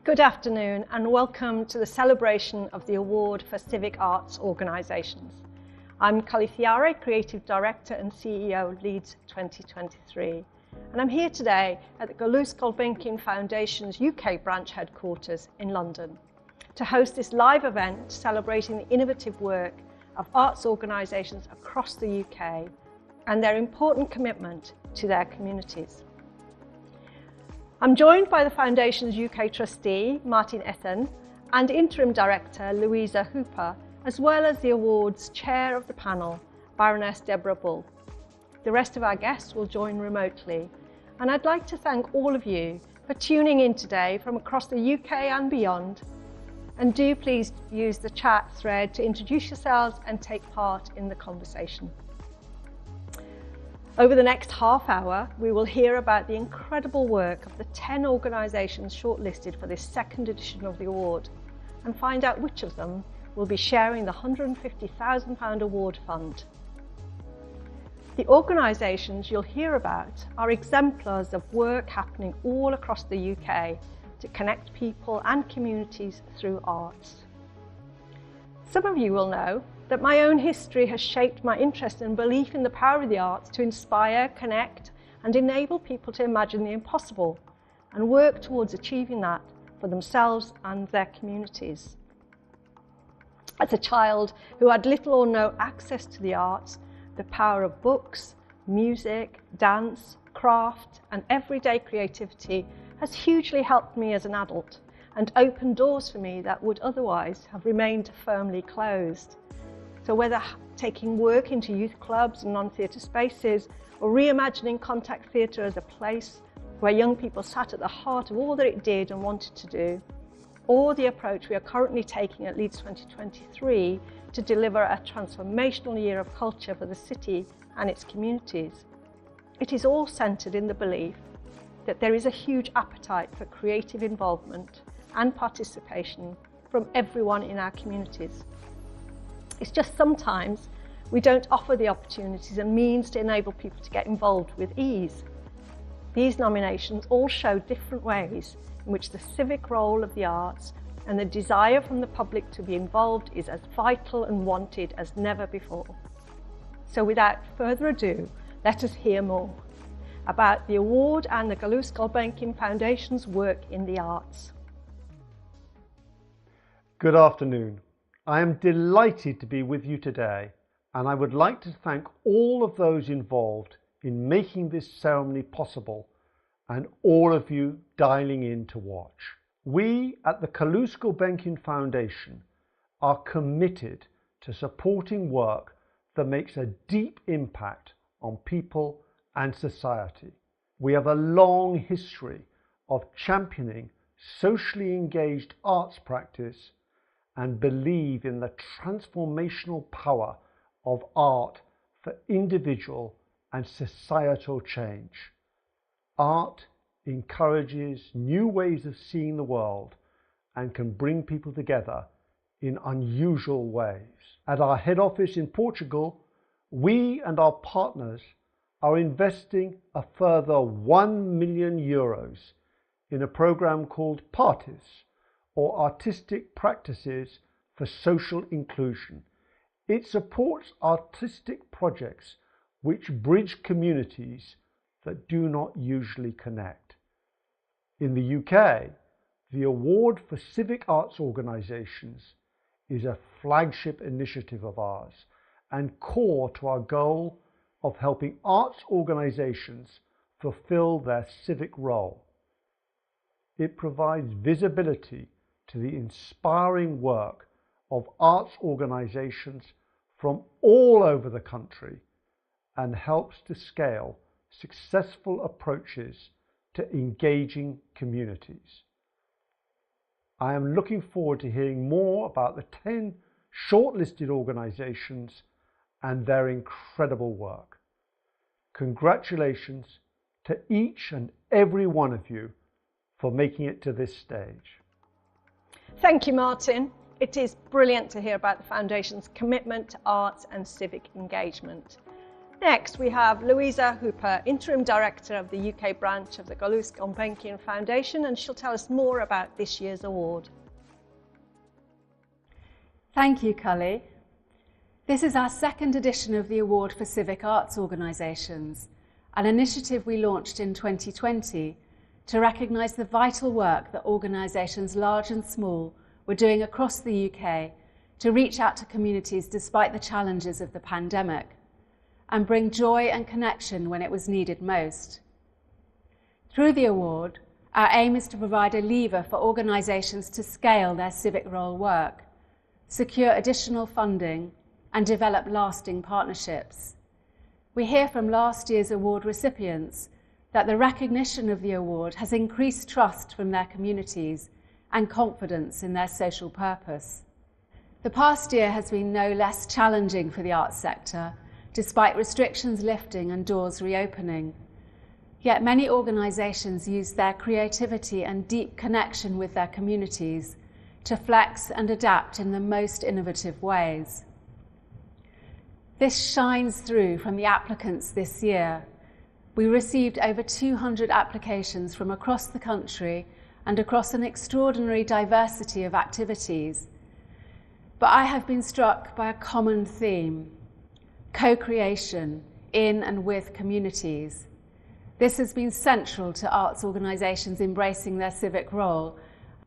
Good afternoon and welcome to the celebration of the award for Civic Arts Organisations. I'm Calouste, Creative Director and CEO of Leeds 2023, and I'm here today at the Gulbenkian Foundation's UK branch headquarters in London to host this live event celebrating the innovative work of arts organisations across the UK and their important commitment to their communities. I'm joined by the Foundation's UK trustee, Martin Ethen, and Interim Director, Louisa Hooper, as well as the award's chair of the panel, Baroness Deborah Bull. The rest of our guests will join remotely, and I'd like to thank all of you for tuning in today from across the UK and beyond. And do please use the chat thread to introduce yourselves and take part in the conversation. Over the next half hour, we will hear about the incredible work of the 10 organisations shortlisted for this second edition of the award and find out which of them will be sharing the £150,000 award fund. The organisations you'll hear about are exemplars of work happening all across the UK to connect people and communities through arts. Some of you will know that my own history has shaped my interest and belief in the power of the arts to inspire, connect, and enable people to imagine the impossible and work towards achieving that for themselves and their communities. As a child who had little or no access to the arts, the power of books, music, dance, craft, and everyday creativity has hugely helped me as an adult and opened doors for me that would otherwise have remained firmly closed. So whether taking work into youth clubs and non-theatre spaces or reimagining contact theatre as a place where young people sat at the heart of all that it did and wanted to do, or the approach we are currently taking at Leeds 2023 to deliver a transformational year of culture for the city and its communities, it is all centred in the belief that there is a huge appetite for creative involvement and participation from everyone in our communities. It's just sometimes we don't offer the opportunities and means to enable people to get involved with ease. These nominations all show different ways in which the civic role of the arts and the desire from the public to be involved is as vital and wanted as never before. So without further ado, let us hear more about the award and the Gulbenkian Foundation's work in the arts. Good afternoon. I am delighted to be with you today, and I would like to thank all of those involved in making this ceremony possible and all of you dialing in to watch. We at the Gulbenkian Foundation are committed to supporting work that makes a deep impact on people and society. We have a long history of championing socially engaged arts practice and believe in the transformational power of art for individual and societal change. Art encourages new ways of seeing the world and can bring people together in unusual ways. At our head office in Portugal, we and our partners are investing a further €1 million in a programme called Partis, or Artistic Practices for Social Inclusion. It supports artistic projects which bridge communities that do not usually connect. In the UK, the award for Civic Arts Organisations is a flagship initiative of ours and core to our goal of helping arts organisations fulfil their civic role. It provides visibility to the inspiring work of arts organisations from all over the country and helps to scale successful approaches to engaging communities. I am looking forward to hearing more about the 10 shortlisted organisations and their incredible work. Congratulations to each and every one of you for making it to this stage. Thank you, Martin. It is brilliant to hear about the Foundation's commitment to arts and civic engagement. Next, we have Louisa Hooper, Interim Director of the UK branch of the Calouste Gulbenkian Foundation, and she'll tell us more about this year's award. Thank you, Cully. This is our second edition of the Award for Civic Arts Organisations, an initiative we launched in 2020 to recognise the vital work that organisations large and small were doing across the UK to reach out to communities despite the challenges of the pandemic and bring joy and connection when it was needed most. Through the award, our aim is to provide a lever for organisations to scale their civic role work, secure additional funding, and develop lasting partnerships. We hear from last year's award recipients that the recognition of the award has increased trust from their communities and confidence in their social purpose. The past year has been no less challenging for the arts sector, despite restrictions lifting and doors reopening. Yet many organisations use their creativity and deep connection with their communities to flex and adapt in the most innovative ways. This shines through from the applicants this year. We received over 200 applications from across the country and across an extraordinary diversity of activities. But I have been struck by a common theme: co-creation in and with communities. This has been central to arts organisations embracing their civic role,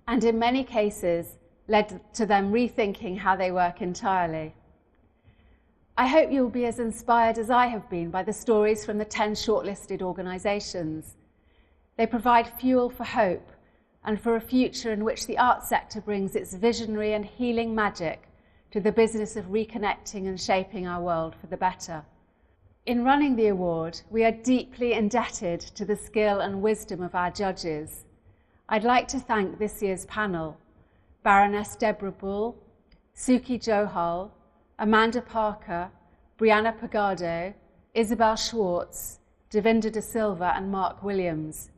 and in many cases led to them rethinking how they work entirely. I hope you'll be as inspired as I have been by the stories from the 10 shortlisted organisations. They provide fuel for hope and for a future in which the arts sector brings its visionary and healing magic to the business of reconnecting and shaping our world for the better. In running the award, we are deeply indebted to the skill and wisdom of our judges. I'd like to thank this year's panel: Baroness Deborah Bull, Suki Johal, Amanda Parker, Brianna Pagado, Isabel Schwartz, Devinda De Silva and Mark Williams.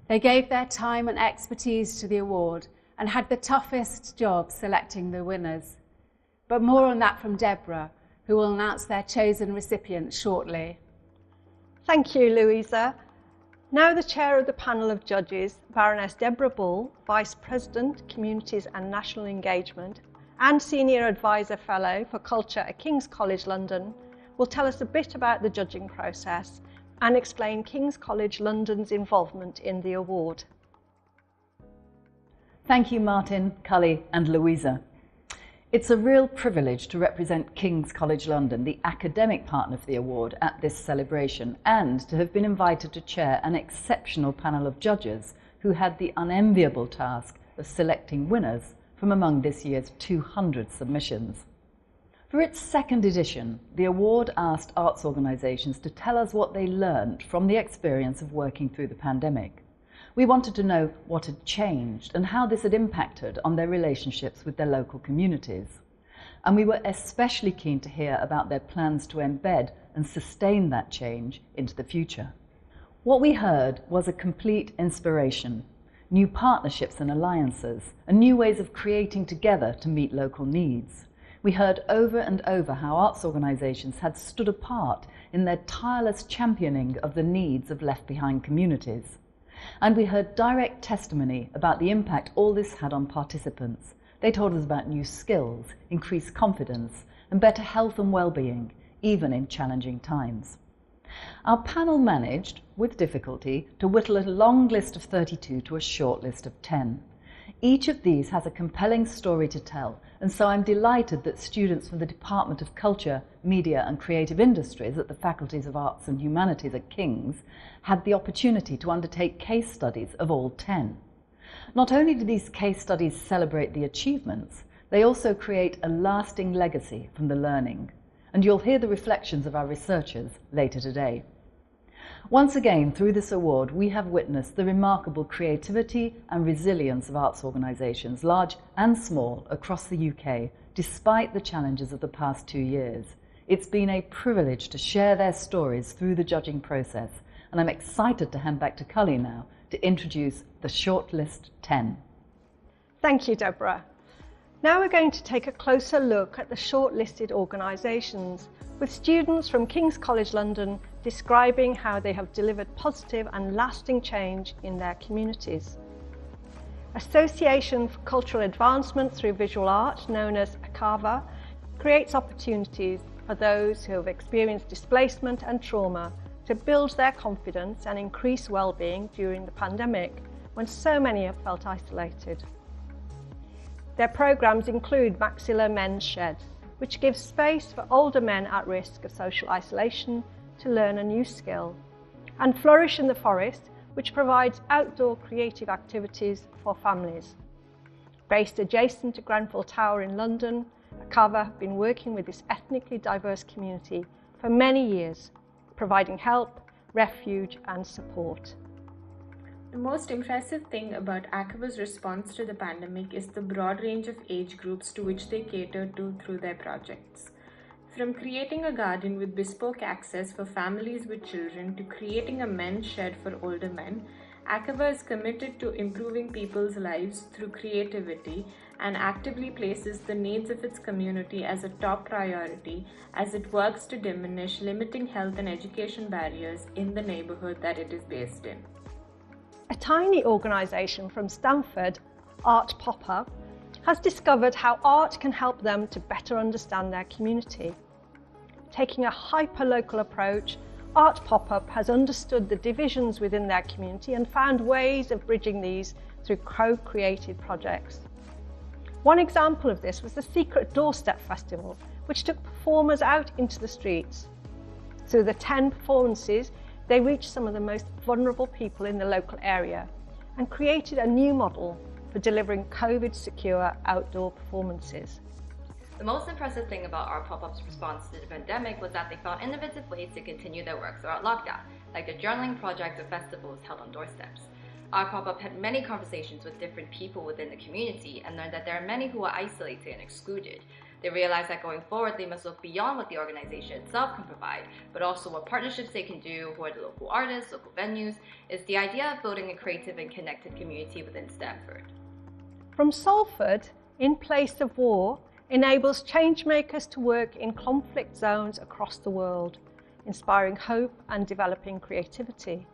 They gave their time and expertise to the award and had the toughest job selecting the winners. But more on that from Deborah, who will announce their chosen recipients shortly. Thank you, Louisa. Now the chair of the panel of judges, Baroness Deborah Bull, Vice President, Communities and National Engagement, and Senior Advisor Fellow for Culture at King's College London, will tell us a bit about the judging process and explain King's College London's involvement in the award. Thank you, Martin, Cully and Louisa. It's a real privilege to represent King's College London, the academic partner of the award, at this celebration, and to have been invited to chair an exceptional panel of judges who had the unenviable task of selecting winners from among this year's 200 submissions. For its second edition, the award asked arts organisations to tell us what they learned from the experience of working through the pandemic. We wanted to know what had changed and how this had impacted on their relationships with their local communities. And we were especially keen to hear about their plans to embed and sustain that change into the future. What we heard was a complete inspiration, new partnerships and alliances, and new ways of creating together to meet local needs. We heard over and over how arts organisations had stood apart in their tireless championing of the needs of left-behind communities. And we heard direct testimony about the impact all this had on participants. They told us about new skills, increased confidence, and better health and well-being, even in challenging times. Our panel managed, with difficulty, to whittle a long list of 32 to a short list of 10. Each of these has a compelling story to tell, and so I'm delighted that students from the Department of Culture, Media and Creative Industries at the Faculties of Arts and Humanities at King's had the opportunity to undertake case studies of all 10. Not only do these case studies celebrate the achievements, they also create a lasting legacy from the learning. And you'll hear the reflections of our researchers later today. Once again, through this award, we have witnessed the remarkable creativity and resilience of arts organisations, large and small, across the UK, despite the challenges of the past 2 years. It's been a privilege to share their stories through the judging process, and I'm excited to hand back to Cully now to introduce the Shortlist 10. Thank you, Deborah. Now we're going to take a closer look at the shortlisted organisations, with students from King's College London describing how they have delivered positive and lasting change in their communities. Association for Cultural Advancement through Visual Art, known as ACAVA, creates opportunities for those who have experienced displacement and trauma to build their confidence and increase well-being during the pandemic, when so many have felt isolated. Their programmes include Maxilla Men's Shed, which gives space for older men at risk of social isolation to learn a new skill, and Flourish in the Forest, which provides outdoor creative activities for families. Based adjacent to Grenfell Tower in London, ACAVA have been working with this ethnically diverse community for many years, providing help, refuge and support. The most impressive thing about ACAVA's response to the pandemic is the broad range of age groups to which they cater to through their projects. From creating a garden with bespoke access for families with children to creating a men's shed for older men, ACAVA is committed to improving people's lives through creativity and actively places the needs of its community as a top priority as it works to diminish limiting health and education barriers in the neighbourhood that it is based in. A tiny organisation from Stamford, Art Pop-Up, has discovered how art can help them to better understand their community. Taking a hyper-local approach, Art Pop-Up has understood the divisions within their community and found ways of bridging these through co-created projects. One example of this was the Secret Doorstep Festival, which took performers out into the streets. Through the 10 performances, they reached some of the most vulnerable people in the local area and created a new model for delivering COVID-secure outdoor performances. The most impressive thing about our pop-up's response to the pandemic was that they found innovative ways to continue their work throughout lockdown, like the journaling projects or festivals held on doorsteps. Our pop-up had many conversations with different people within the community and learned that there are many who are isolated and excluded. They realized that going forward, they must look beyond what the organization itself can provide, but also what partnerships they can do, who are the local artists, local venues, is the idea of building a creative and connected community within Stamford. From Salford, In Place of War enables changemakers to work in conflict zones across the world, inspiring hope and developing creativity.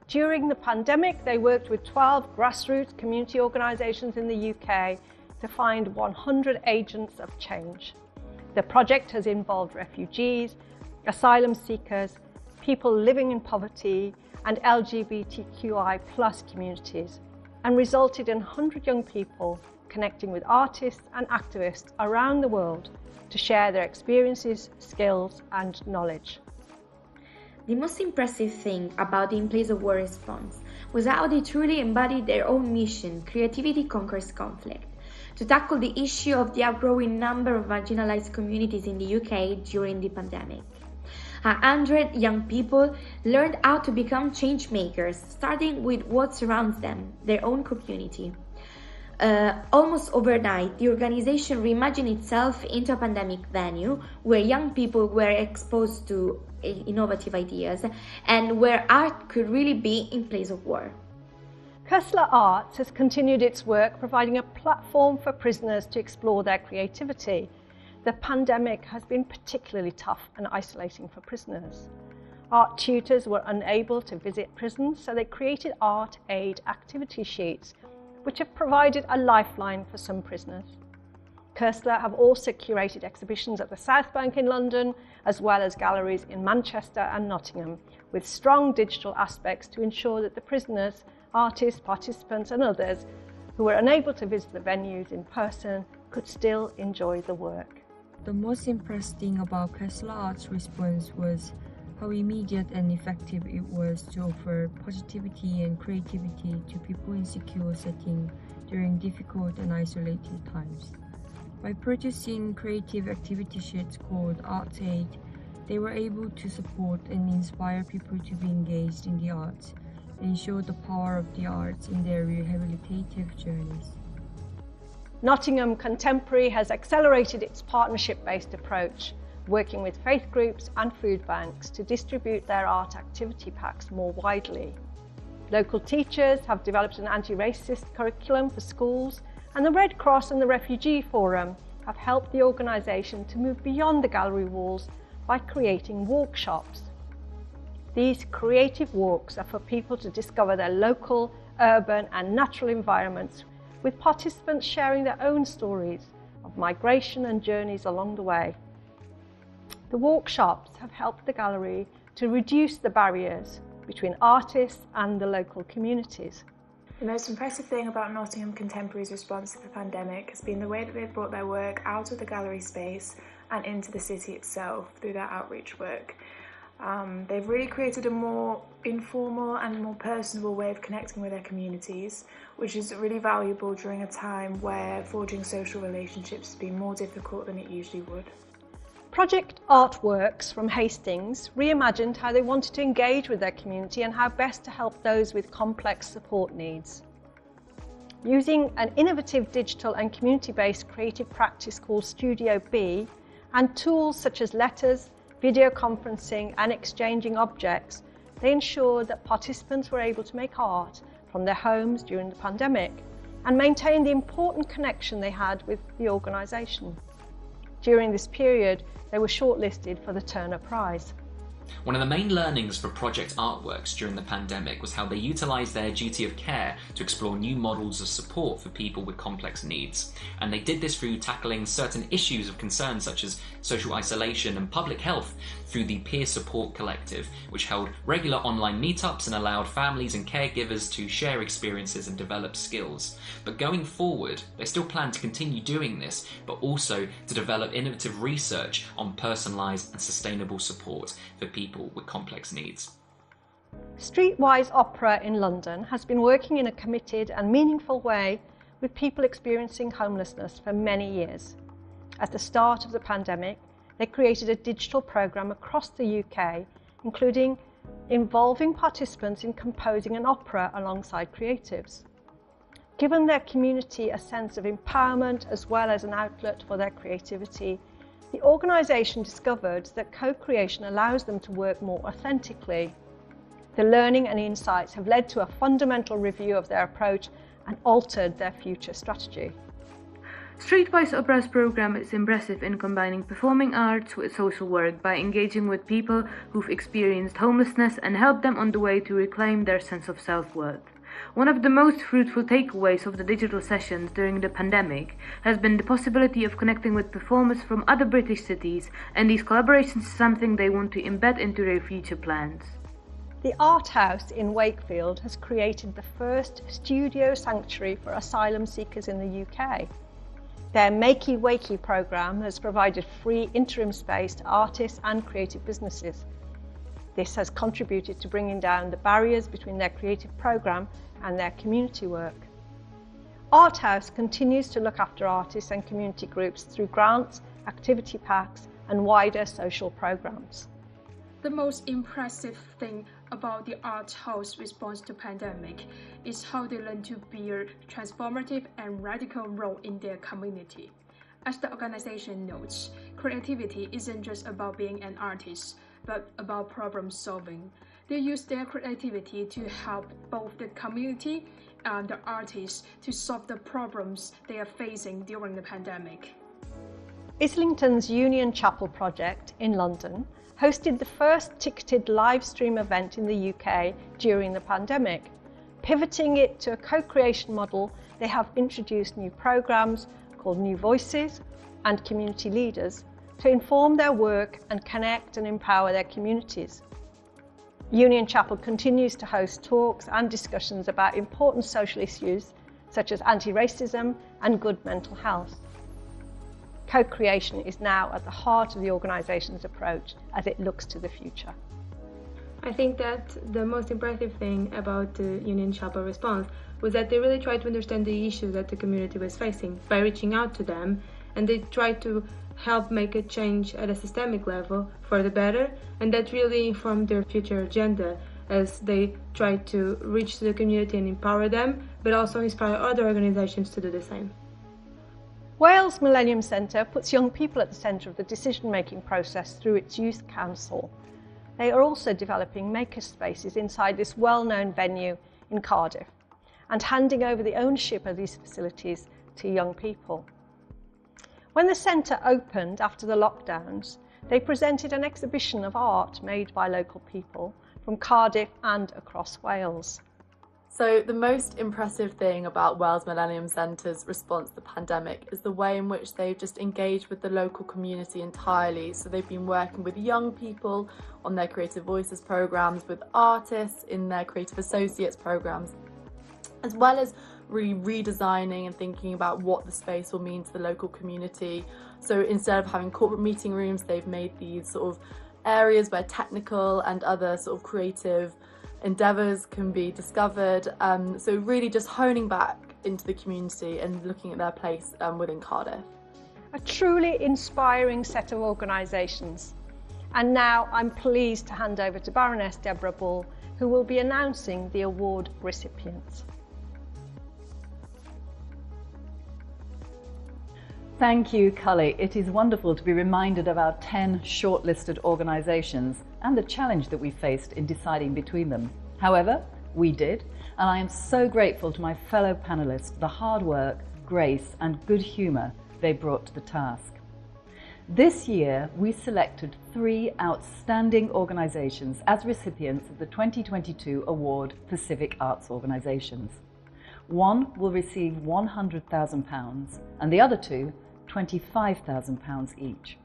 During the pandemic, they worked with 12 grassroots community organisations in the UK to find 100 agents of change. The project has involved refugees, asylum seekers, people living in poverty and LGBTQI+ communities, and resulted in 100 young people connecting with artists and activists around the world to share their experiences, skills and knowledge. The most impressive thing about the In Place of War response was how they truly embodied their own mission, creativity conquers conflict, to tackle the issue of the outgrowing number of marginalized communities in the UK during the pandemic. 100 young people learned how to become change makers, starting with what surrounds them, their own community. Almost overnight, the organization reimagined itself into a pandemic venue where young people were exposed to innovative ideas and where art could really be in place of war. Koestler Arts has continued its work providing a platform for prisoners to explore their creativity. The pandemic has been particularly tough and isolating for prisoners. Art tutors were unable to visit prisons, so they created art aid activity sheets, which have provided a lifeline for some prisoners. Koestler have also curated exhibitions at the South Bank in London, as well as galleries in Manchester and Nottingham, with strong digital aspects to ensure that the prisoners, artists, participants and others who were unable to visit the venues in person could still enjoy the work. The most impressive thing about Koestler Arts' response was how immediate and effective it was to offer positivity and creativity to people in secure settings during difficult and isolated times. By producing creative activity sheets called Art Aid, they were able to support and inspire people to be engaged in the arts and show the power of the arts in their rehabilitative journeys. Nottingham Contemporary has accelerated its partnership-based approach, working with faith groups and food banks to distribute their art activity packs more widely. Local teachers have developed an anti-racist curriculum for schools And the Red Cross and the Refugee Forum have helped the organisation to move beyond the gallery walls by creating workshops. These creative walks are for people to discover their local, urban and natural environments, with participants sharing their own stories of migration and journeys along the way. The workshops have helped the gallery to reduce the barriers between artists and the local communities. The most impressive thing about Nottingham Contemporary's response to the pandemic has been the way that they've brought their work out of the gallery space and into the city itself through their outreach work. They've really created a more informal and more personable way of connecting with their communities, which is really valuable during a time where forging social relationships has been more difficult than it usually would. Project Artworks from Hastings reimagined how they wanted to engage with their community and how best to help those with complex support needs. Using an innovative digital and community-based creative practice called Studio B and tools such as letters, video conferencing and exchanging objects, they ensured that participants were able to make art from their homes during the pandemic and maintain the important connection they had with the organisation. During this period, they were shortlisted for the Turner Prize. One of the main learnings for Project Artworks during the pandemic was how they utilised their duty of care to explore new models of support for people with complex needs. And they did this through tackling certain issues of concern such as social isolation and public health through the Peer Support Collective, which held regular online meetups and allowed families and caregivers to share experiences and develop skills. But going forward, they still plan to continue doing this, but also to develop innovative research on personalised and sustainable support for people with complex needs. Streetwise Opera in London has been working in a committed and meaningful way with people experiencing homelessness for many years. At the start of the pandemic, they created a digital programme across the UK, including involving participants in composing an opera alongside creatives. Given their community a sense of empowerment as well as an outlet for their creativity, the organisation discovered that co-creation allows them to work more authentically. The learning and insights have led to a fundamental review of their approach and altered their future strategy. Streetwise Opera's program is impressive in combining performing arts with social work by engaging with people who've experienced homelessness and help them on the way to reclaim their sense of self-worth. One of the most fruitful takeaways of the digital sessions during the pandemic has been the possibility of connecting with performers from other British cities, and these collaborations is something they want to embed into their future plans. The Art House in Wakefield has created the first studio sanctuary for asylum seekers in the UK. Their Makey Wakey programme has provided free interim space to artists and creative businesses. This has contributed to bringing down the barriers between their creative programme and their community work. Art House continues to look after artists and community groups through grants, activity packs and wider social programmes. The most impressive thing about the Art House response to pandemic is how they learn to be a transformative and radical role in their community. As the organization notes, creativity isn't just about being an artist, but about problem solving. They use their creativity to help both the community and the artists to solve the problems they are facing during the pandemic. Islington's Union Chapel project in London hosted the first ticketed live stream event in the UK during the pandemic. Pivoting it to a co-creation model, they have introduced new programmes called New Voices and Community Leaders to inform their work and connect and empower their communities. Union Chapel continues to host talks and discussions about important social issues such as anti-racism and good mental health. Co-creation is now at the heart of the organisation's approach as it looks to the future. I think that the most impressive thing about the Union Chapel response was that they really tried to understand the issues that the community was facing by reaching out to them, and they tried to help make a change at a systemic level for the better, and that really informed their future agenda as they tried to reach the community and empower them, but also inspire other organisations to do the same. Wales Millennium Centre puts young people at the centre of the decision-making process through its Youth Council. They are also developing maker spaces inside this well-known venue in Cardiff and handing over the ownership of these facilities to young people. When the centre opened after the lockdowns, they presented an exhibition of art made by local people from Cardiff and across Wales. So the most impressive thing about Wales Millennium Centre's response to the pandemic is the way in which they've just engaged with the local community entirely. So they've been working with young people on their Creative Voices programmes, with artists in their Creative Associates programmes, as well as really redesigning and thinking about what the space will mean to the local community. So instead of having corporate meeting rooms, they've made these sort of areas where technical and other sort of creative endeavours can be discovered. So really just honing back into the community and looking at their place within Cardiff. A truly inspiring set of organisations. And now I'm pleased to hand over to Baroness Deborah Bull, who will be announcing the award recipients. Thank you, Cully. It is wonderful to be reminded of our 10 shortlisted organisations and the challenge that we faced in deciding between them. However, we did, and I am so grateful to my fellow panellists for the hard work, grace and good humour they brought to the task. This year, we selected 3 outstanding organisations as recipients of the 2022 Award for Civic Arts Organisations. One will receive £100,000 and the other 2 £25,000 each.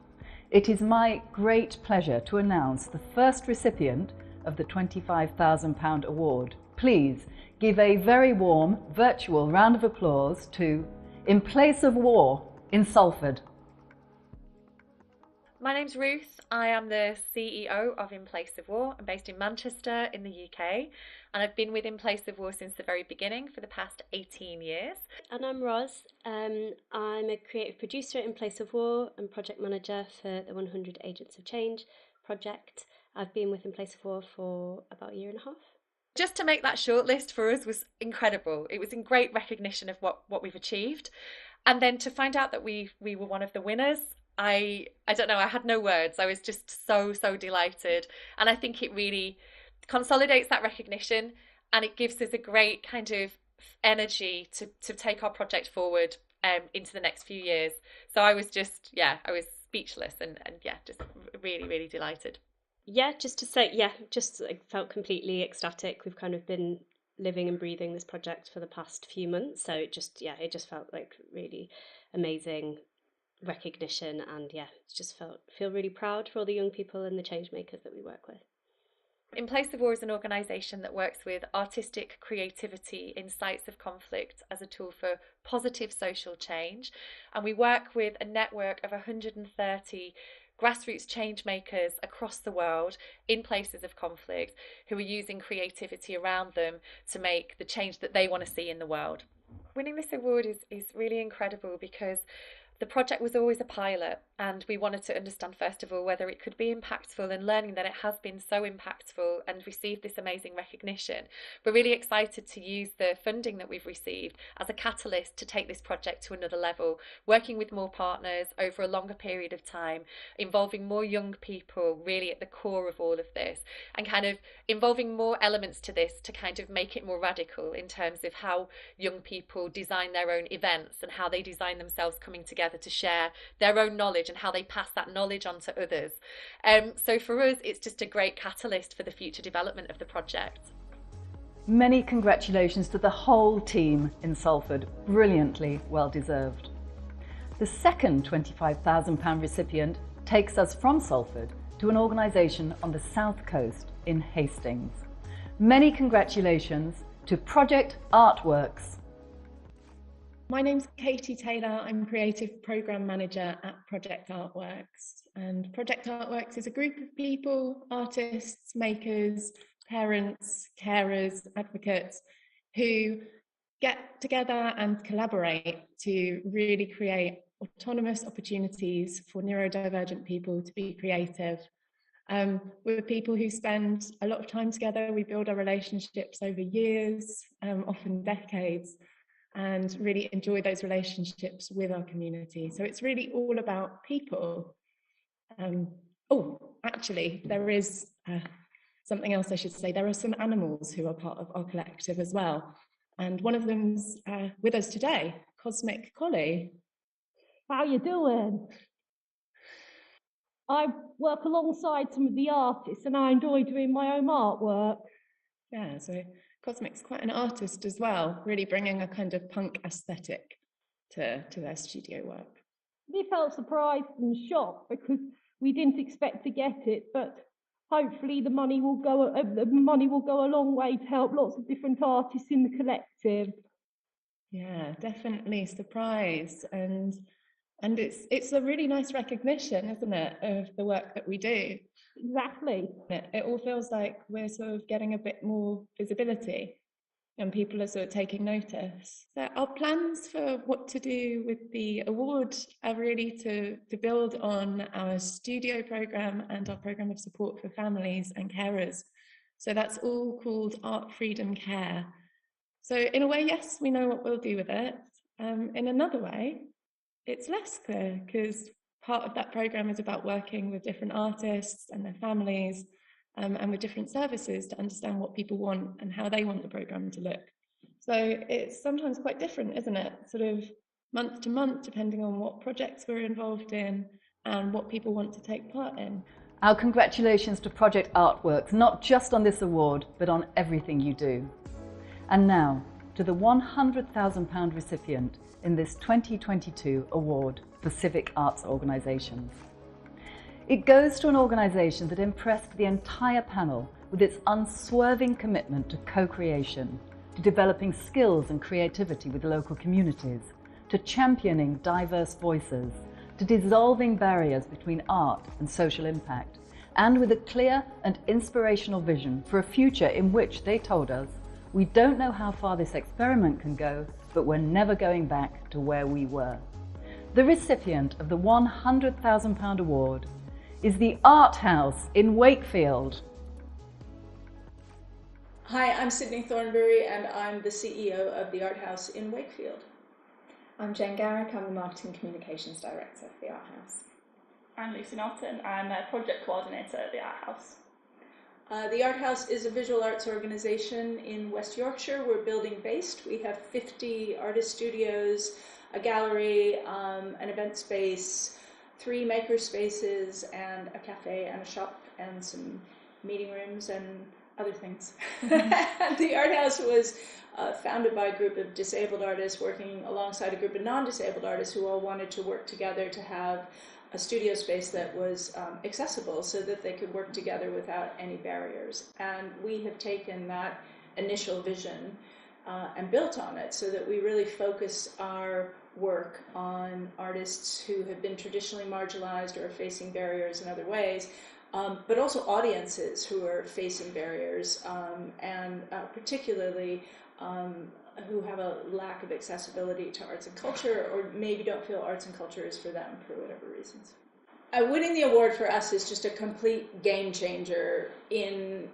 It is my great pleasure to announce the first recipient of the £25,000 award. Please give a very warm virtual round of applause to In Place of War in Salford. My name's Ruth. I am the CEO of In Place of War. I'm based in Manchester in the UK, and I've been with In Place of War since the very beginning for the past 18 years. And I'm Roz. I'm a creative producer at In Place of War and project manager for the 100 Agents of Change project. I've been with In Place of War for about a year and a half. Just to make that shortlist for us was incredible. It was in great recognition of what we've achieved. And then to find out that we were one of the winners, I don't know, I had no words. I was just so delighted. And I think it really consolidates that recognition, and it gives us a great kind of energy to take our project forward into the next few years. So I was just, I was speechless and just really delighted. Yeah, just to say, I felt completely ecstatic. We've kind of been living and breathing this project for the past few months. So it just felt like really amazing recognition, and just feel really proud for all the young people and the change makers that we work with. In Place of War is an organisation that works with artistic creativity in sites of conflict as a tool for positive social change, and we work with a network of 130 grassroots change makers across the world in places of conflict who are using creativity around them to make the change that they want to see in the world. Winning this award is really incredible because the project was always a pilot, and we wanted to understand first of all whether it could be impactful, and learning that it has been so impactful and received this amazing recognition. We're really excited to use the funding that we've received as a catalyst to take this project to another level, working with more partners over a longer period of time, involving more young people really at the core of all of this, and kind of involving more elements to this to kind of make it more radical in terms of how young people design their own events and how they design themselves coming together to share their own knowledge and how they pass that knowledge on to others. So for us, it's just a great catalyst for the future development of the project. Many congratulations to the whole team in Salford. Brilliantly well deserved. The second £25,000 recipient takes us from Salford to an organisation on the south coast in Hastings. Many congratulations to Project Artworks. My name's Katie Taylor. I'm Creative Programme Manager at Project Artworks. And Project Artworks is a group of people, artists, makers, parents, carers, advocates, who get together and collaborate to really create autonomous opportunities for neurodivergent people to be creative. We're people who spend a lot of time together. We build our relationships over years, often decades, and really enjoy those relationships with our community. So it's really all about people. Actually, there is something else I should say. There are some animals who are part of our collective as well. And one of them's with us today, Cosmic Collie. How you doing? I work alongside some of the artists and I enjoy doing my own artwork. Yeah, so Cosmic's quite an artist as well, really bringing a kind of punk aesthetic to their studio work. We felt surprised and shocked because we didn't expect to get it, but hopefully the money will go a long way to help lots of different artists in the collective. Yeah, definitely surprised, and it's a really nice recognition, isn't it, of the work that we do. Exactly. It all feels like we're sort of getting a bit more visibility and people are sort of taking notice. So our plans for what to do with the award are really to build on our studio programme and our programme of support for families and carers. So that's all called Art Freedom Care. So in a way, yes, we know what we'll do with it. In another way, it's less clear because part of that programme is about working with different artists and their families and with different services to understand what people want and how they want the programme to look. So it's sometimes quite different, isn't it? Sort of month to month, depending on what projects we're involved in and what people want to take part in. Our congratulations to Project Artworks, not just on this award, but on everything you do. And now, to the £100,000 recipient in this 2022 award for Civic Arts Organisations. It goes to an organisation that impressed the entire panel with its unswerving commitment to co-creation, to developing skills and creativity with local communities, to championing diverse voices, to dissolving barriers between art and social impact, and with a clear and inspirational vision for a future in which, they told us, we don't know how far this experiment can go, but we're never going back to where we were. The recipient of the £100,000 award is the Art House in Wakefield. Hi, I'm Sydney Thornbury and I'm the CEO of the Art House in Wakefield. I'm Jen Garrick, I'm the Marketing Communications Director for the Art House. I'm Lucy Norton, I'm a Project Coordinator at the Art House. The Art House is a visual arts organisation in West Yorkshire. We're building based. We have 50 artist studios, a gallery, an event space, 3 maker spaces, and a cafe and a shop and some meeting rooms and other things. The Art House was founded by a group of disabled artists working alongside a group of non-disabled artists who all wanted to work together to have a studio space that was accessible so that they could work together without any barriers. And we have taken that initial vision and built on it so that we really focus our work on artists who have been traditionally marginalized or are facing barriers in other ways, but also audiences who are facing barriers and particularly who have a lack of accessibility to arts and culture, or maybe don't feel arts and culture is for them for whatever reasons. Winning the award for us is just a complete game changer in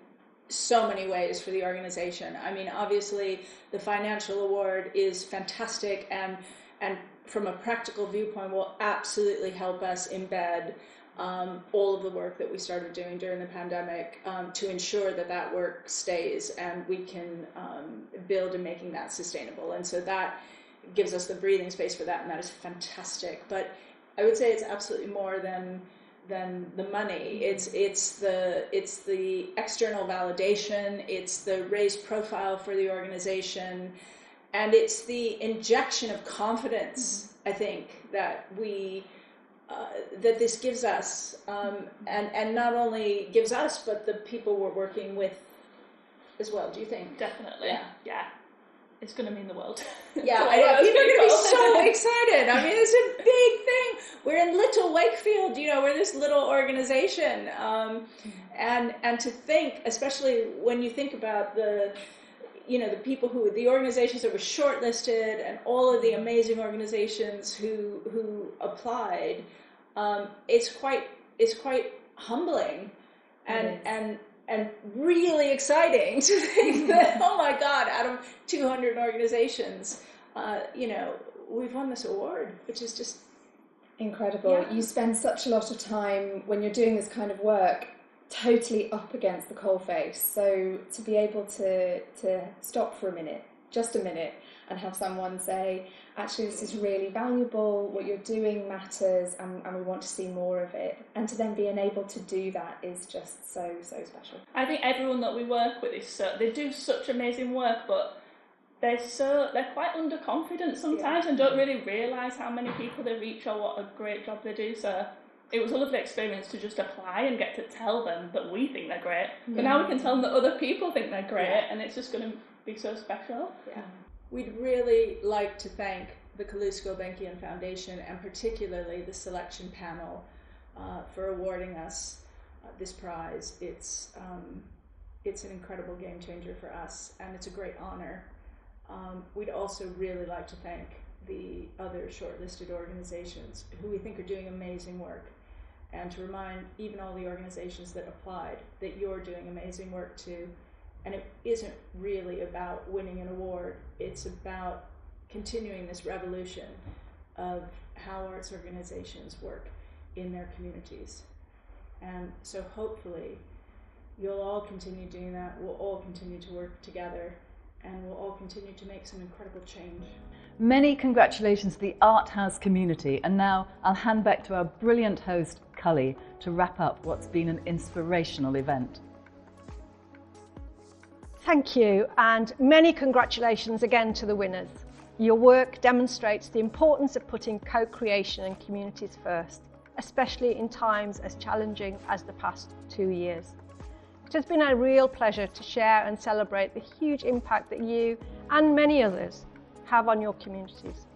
so many ways for the organization. I mean, obviously, the financial award is fantastic and from a practical viewpoint will absolutely help us embed all of the work that we started doing during the pandemic to ensure that that work stays and we can build in making that sustainable. And so that gives us the breathing space for that, and that is fantastic. But I would say it's absolutely more than the money. It's the external validation, it's the raised profile for the organization, and it's the injection of confidence, I think, that that this gives us, and not only gives us, but the people we're working with as well. Do you think? Definitely. Yeah. It's going to mean the world. Yeah, I know. People are going to be so excited. I mean, it's a big thing. We're in little Wakefield, we're this little organization. And to think, especially when you think about the people the organizations that were shortlisted and all of the amazing organizations who applied, it's quite humbling and really exciting to think that, oh my God, out of 200 organizations, we've won this award, which is just incredible. Yeah. You spend such a lot of time when you're doing this kind of work totally up against the coalface. So to be able to stop for a minute, just a minute, and have someone say, actually this is really valuable, what you're doing matters, and we want to see more of it. And to then be able to do that is just so special. I think everyone that we work with they do such amazing work, but they're quite underconfident sometimes and don't really realise how many people they reach or what a great job they do. So it was a lovely experience to just apply and get to tell them that we think they're great. But now we can tell them that other people think they're great, and it's just going to be so special. Yeah. We'd really like to thank the Calouste Gulbenkian Foundation and particularly the selection panel for awarding us this prize. It's an incredible game changer for us, and it's a great honor. We'd also really like to thank the other shortlisted organizations who we think are doing amazing work, and to remind even all the organizations that applied that you're doing amazing work too. And it isn't really about winning an award, it's about continuing this revolution of how arts organizations work in their communities. And so hopefully you'll all continue doing that, we'll all continue to work together, and we'll all continue to make some incredible change. Many congratulations to the Art House community, and now I'll hand back to our brilliant host, Cully, to wrap up what's been an inspirational event. Thank you, and many congratulations again to the winners. Your work demonstrates the importance of putting co-creation and communities first, especially in times as challenging as the past 2 years. It has been a real pleasure to share and celebrate the huge impact that you and many others have on your communities.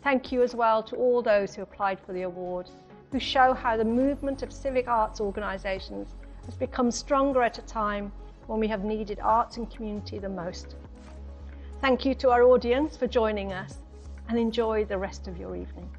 Thank you as well to all those who applied for the award, who show how the movement of civic arts organisations has become stronger at a time when we have needed arts and community the most. Thank you to our audience for joining us, and enjoy the rest of your evening.